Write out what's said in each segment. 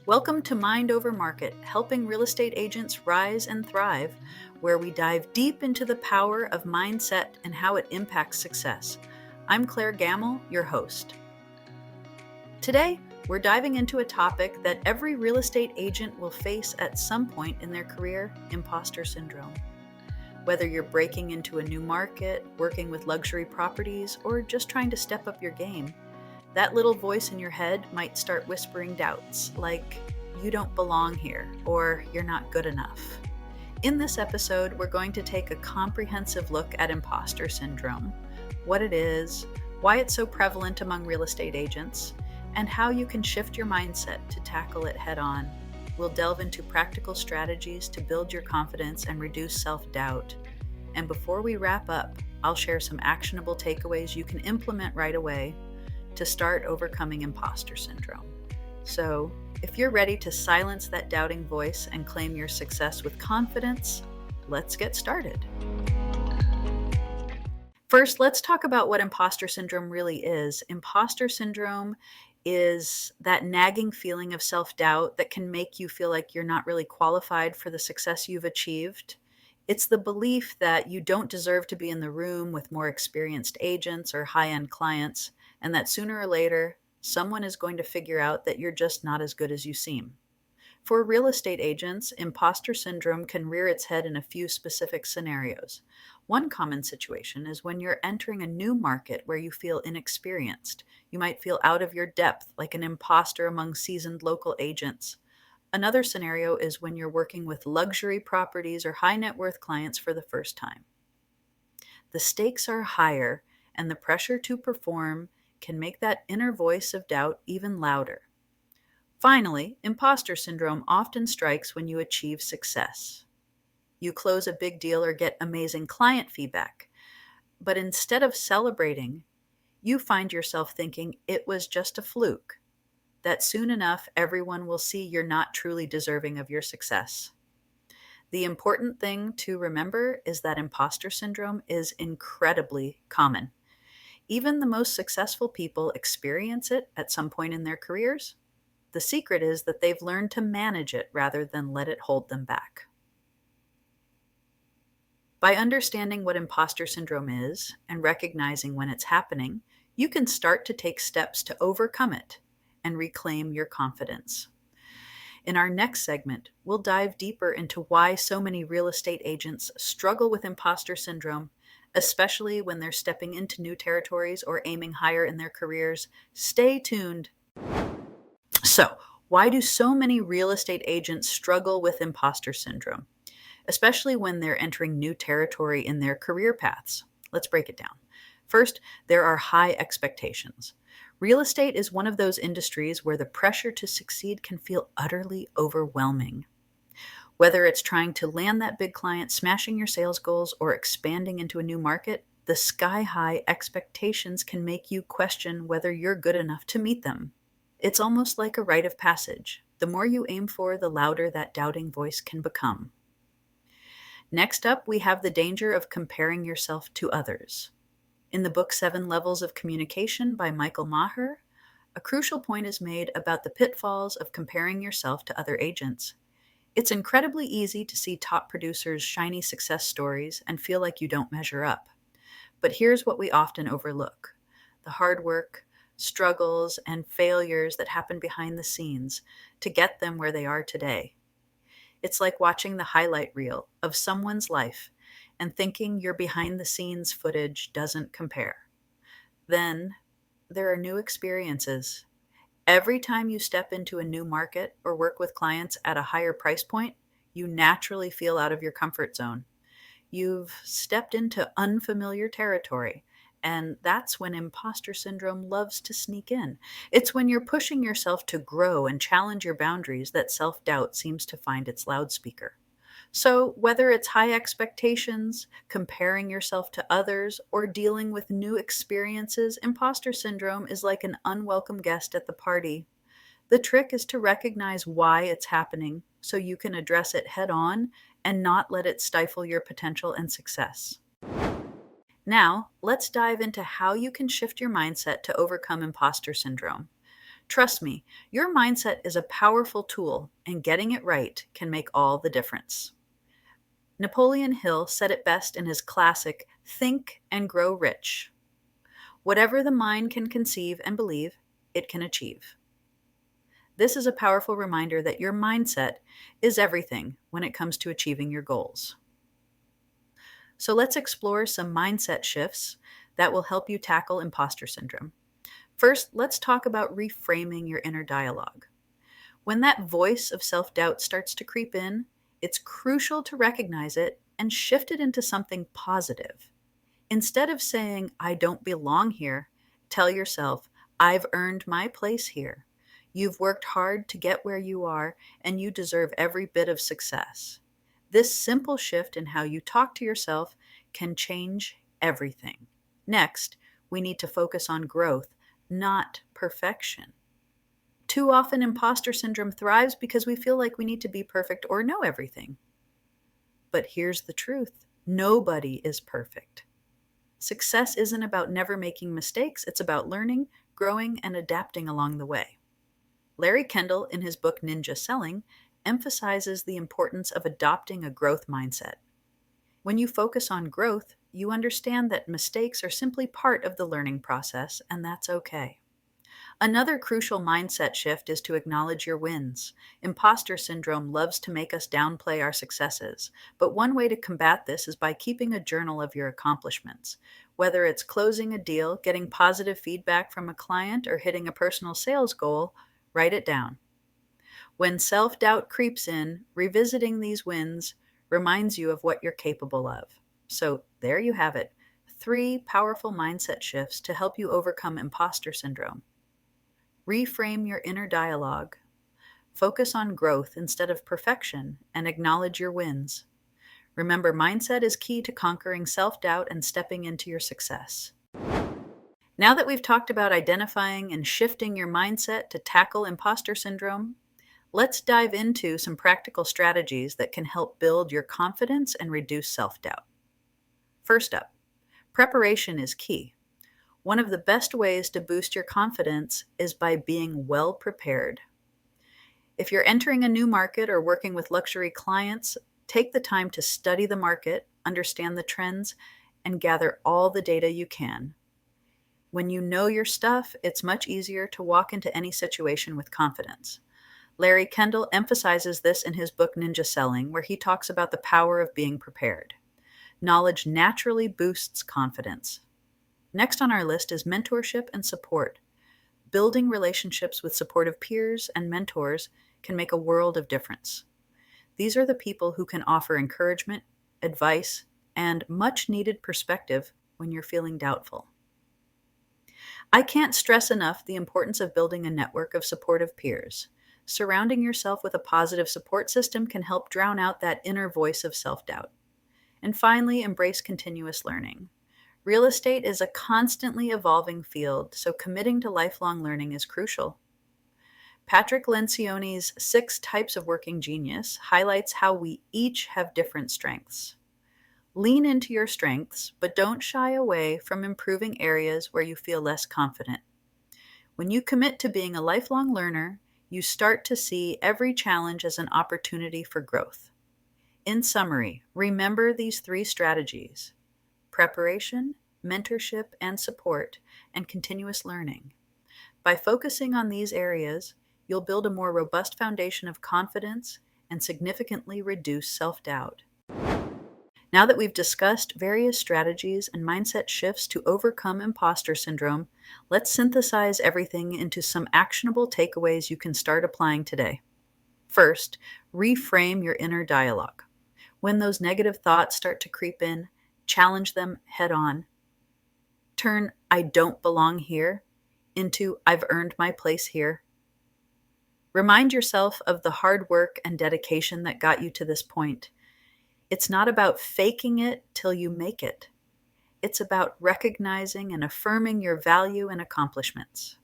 Welcome to Mind Over Market, helping real estate agents rise and thrive, where we dive deep into the power of mindset and how it impacts success. I'm Clair Gammel, your host. Today, we're diving into a topic that every real estate agent will face at some point in their career: imposter syndrome. Whether you're breaking into a new market, working with luxury properties, or just trying to step up your game, that little voice in your head might start whispering doubts like, you don't belong here, or you're not good enough. In this episode, we're going to take a comprehensive look at imposter syndrome, what it is, why it's so prevalent among real estate agents, and how you can shift your mindset to tackle it head on. We'll delve into practical strategies to build your confidence and reduce self-doubt. And before we wrap up, I'll share some actionable takeaways you can implement right away to start overcoming imposter syndrome. So, if you're ready to silence that doubting voice and claim your success with confidence, let's get started. First, let's talk about what imposter syndrome really is. Imposter syndrome is that nagging feeling of self-doubt that can make you feel like you're not really qualified for the success you've achieved. It's the belief that you don't deserve to be in the room with more experienced agents or high-end clients, and that sooner or later, someone is going to figure out that you're just not as good as you seem. For real estate agents, imposter syndrome can rear its head in a few specific scenarios. One common situation is when you're entering a new market where you feel inexperienced. You might feel out of your depth, like an imposter among seasoned local agents. Another scenario is when you're working with luxury properties or high net worth clients for the first time. The stakes are higher, and the pressure to perform can make that inner voice of doubt even louder. Finally, imposter syndrome often strikes when you achieve success. You close a big deal or get amazing client feedback, but instead of celebrating, you find yourself thinking it was just a fluke, that soon enough everyone will see you're not truly deserving of your success. The important thing to remember is that imposter syndrome is incredibly common. Even the most successful people experience it at some point in their careers. The secret is that they've learned to manage it rather than let it hold them back. By understanding what imposter syndrome is and recognizing when it's happening, you can start to take steps to overcome it and reclaim your confidence. In our next segment, we'll dive deeper into why so many real estate agents struggle with imposter syndrome, especially when they're stepping into new territories or aiming higher in their careers. Stay tuned. So, why do so many real estate agents struggle with imposter syndrome, especially when they're entering new territory in their career paths? Let's break it down. First, there are high expectations. Real estate is one of those industries where the pressure to succeed can feel utterly overwhelming. Whether it's trying to land that big client, smashing your sales goals, or expanding into a new market, the sky-high expectations can make you question whether you're good enough to meet them. It's almost like a rite of passage. The more you aim for, the louder that doubting voice can become. Next up, we have the danger of comparing yourself to others. In the book 7 Levels of Communication by Michael Maher, a crucial point is made about the pitfalls of comparing yourself to other agents. It's incredibly easy to see top producers' shiny success stories and feel like you don't measure up. But here's what we often overlook: the hard work, struggles, and failures that happen behind the scenes to get them where they are today. It's like watching the highlight reel of someone's life and thinking your behind-the-scenes footage doesn't compare. Then there are new experiences. Every time you step into a new market or work with clients at a higher price point, you naturally feel out of your comfort zone. You've stepped into unfamiliar territory, and that's when imposter syndrome loves to sneak in. It's when you're pushing yourself to grow and challenge your boundaries that self-doubt seems to find its loudspeaker. So whether it's high expectations, comparing yourself to others, or dealing with new experiences, imposter syndrome is like an unwelcome guest at the party. The trick is to recognize why it's happening so you can address it head on and not let it stifle your potential and success. Now, let's dive into how you can shift your mindset to overcome imposter syndrome. Trust me, your mindset is a powerful tool, and getting it right can make all the difference. Napoleon Hill said it best in his classic Think and Grow Rich. Whatever the mind can conceive and believe, it can achieve. This is a powerful reminder that your mindset is everything when it comes to achieving your goals. So let's explore some mindset shifts that will help you tackle imposter syndrome. First, let's talk about reframing your inner dialogue. When that voice of self-doubt starts to creep in, it's crucial to recognize it and shift it into something positive. Instead of saying, I don't belong here, tell yourself, I've earned my place here. You've worked hard to get where you are, and you deserve every bit of success. This simple shift in how you talk to yourself can change everything. Next, we need to focus on growth, not perfection. Too often, imposter syndrome thrives because we feel like we need to be perfect or know everything. But here's the truth: nobody is perfect. Success isn't about never making mistakes, it's about learning, growing, and adapting along the way. Larry Kendall, in his book Ninja Selling, emphasizes the importance of adopting a growth mindset. When you focus on growth, you understand that mistakes are simply part of the learning process, and that's okay. Another crucial mindset shift is to acknowledge your wins. Imposter syndrome loves to make us downplay our successes, but one way to combat this is by keeping a journal of your accomplishments. Whether it's closing a deal, getting positive feedback from a client, or hitting a personal sales goal, write it down. When self-doubt creeps in, revisiting these wins reminds you of what you're capable of. So there you have it, 3 powerful mindset shifts to help you overcome imposter syndrome. Reframe your inner dialogue. Focus on growth instead of perfection, and acknowledge your wins. Remember, mindset is key to conquering self-doubt and stepping into your success. Now that we've talked about identifying and shifting your mindset to tackle imposter syndrome, let's dive into some practical strategies that can help build your confidence and reduce self-doubt. First up, preparation is key. One of the best ways to boost your confidence is by being well prepared. If you're entering a new market or working with luxury clients, take the time to study the market, understand the trends, and gather all the data you can. When you know your stuff, it's much easier to walk into any situation with confidence. Larry Kendall emphasizes this in his book Ninja Selling, where he talks about the power of being prepared. Knowledge naturally boosts confidence. Next on our list is mentorship and support. Building relationships with supportive peers and mentors can make a world of difference. These are the people who can offer encouragement, advice, and much-needed perspective when you're feeling doubtful. I can't stress enough the importance of building a network of supportive peers. Surrounding yourself with a positive support system can help drown out that inner voice of self-doubt. And finally, embrace continuous learning. Real estate is a constantly evolving field, so committing to lifelong learning is crucial. Patrick Lencioni's 6 Types of Working Genius highlights how we each have different strengths. Lean into your strengths, but don't shy away from improving areas where you feel less confident. When you commit to being a lifelong learner, you start to see every challenge as an opportunity for growth. In summary, remember these 3 strategies: preparation, mentorship and support, and continuous learning. By focusing on these areas, you'll build a more robust foundation of confidence and significantly reduce self-doubt. Now that we've discussed various strategies and mindset shifts to overcome imposter syndrome, let's synthesize everything into some actionable takeaways you can start applying today. First, reframe your inner dialogue. When those negative thoughts start to creep in, challenge them head on. Turn "I don't belong here" into "I've earned my place here." Remind yourself of the hard work and dedication that got you to this point. It's not about faking it till you make it. It's about recognizing and affirming your value and accomplishments.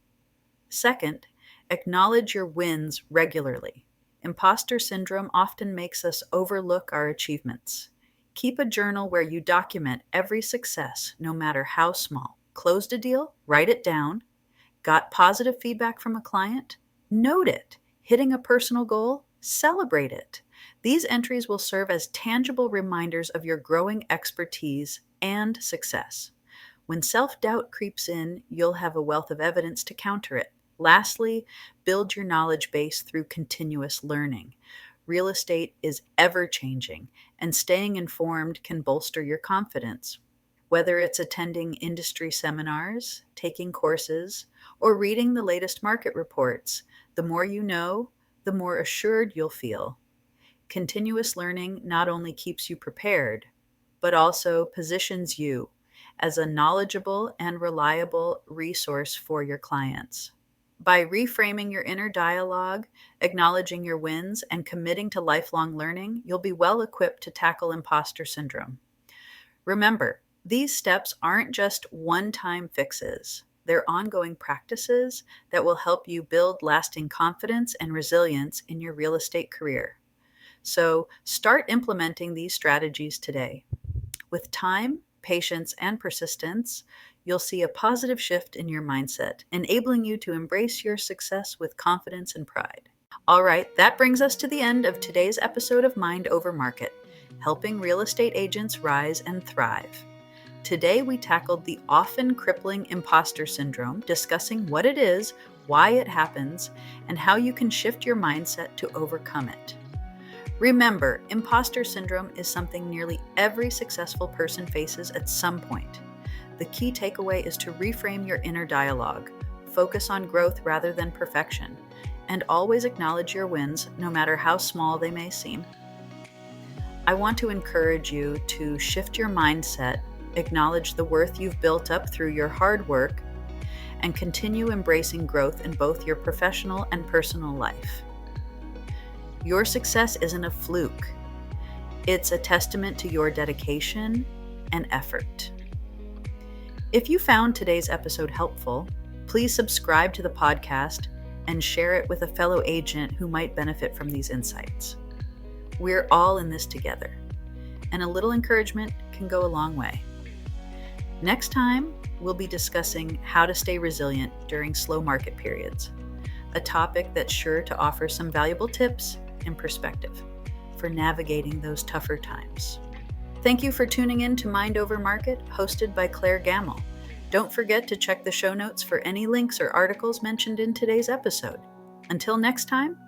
Second, acknowledge your wins regularly. Imposter syndrome often makes us overlook our achievements. Keep a journal where you document every success, no matter how small. Closed a deal? Write it down. Got positive feedback from a client? Note it. Hitting a personal goal? Celebrate it. These entries will serve as tangible reminders of your growing expertise and success. When self-doubt creeps in, you'll have a wealth of evidence to counter it. Lastly, build your knowledge base through continuous learning. Real estate is ever-changing, and staying informed can bolster your confidence. Whether it's attending industry seminars, taking courses, or reading the latest market reports, the more you know, the more assured you'll feel. Continuous learning not only keeps you prepared, but also positions you as a knowledgeable and reliable resource for your clients. By reframing your inner dialogue, acknowledging your wins, and committing to lifelong learning, you'll be well equipped to tackle imposter syndrome. Remember, these steps aren't just one-time fixes. They're ongoing practices that will help you build lasting confidence and resilience in your real estate career. So start implementing these strategies today. With time, patience, and persistence, you'll see a positive shift in your mindset, enabling you to embrace your success with confidence and pride. All right, that brings us to the end of today's episode of Mind Over Market, helping real estate agents rise and thrive. Today, we tackled the often crippling imposter syndrome, discussing what it is, why it happens, and how you can shift your mindset to overcome it. Remember, imposter syndrome is something nearly every successful person faces at some point. The key takeaway is to reframe your inner dialogue, focus on growth rather than perfection, and always acknowledge your wins, no matter how small they may seem. I want to encourage you to shift your mindset, acknowledge the worth you've built up through your hard work, and continue embracing growth in both your professional and personal life. Your success isn't a fluke. It's a testament to your dedication and effort. If you found today's episode helpful, please subscribe to the podcast and share it with a fellow agent who might benefit from these insights. We're all in this together, and a little encouragement can go a long way. Next time, we'll be discussing how to stay resilient during slow market periods, a topic that's sure to offer some valuable tips and perspective for navigating those tougher times. Thank you for tuning in to Mind Over Market, hosted by Clair Gammel. Don't forget to check the show notes for any links or articles mentioned in today's episode. Until next time,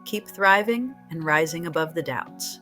keep thriving and rising above the doubts.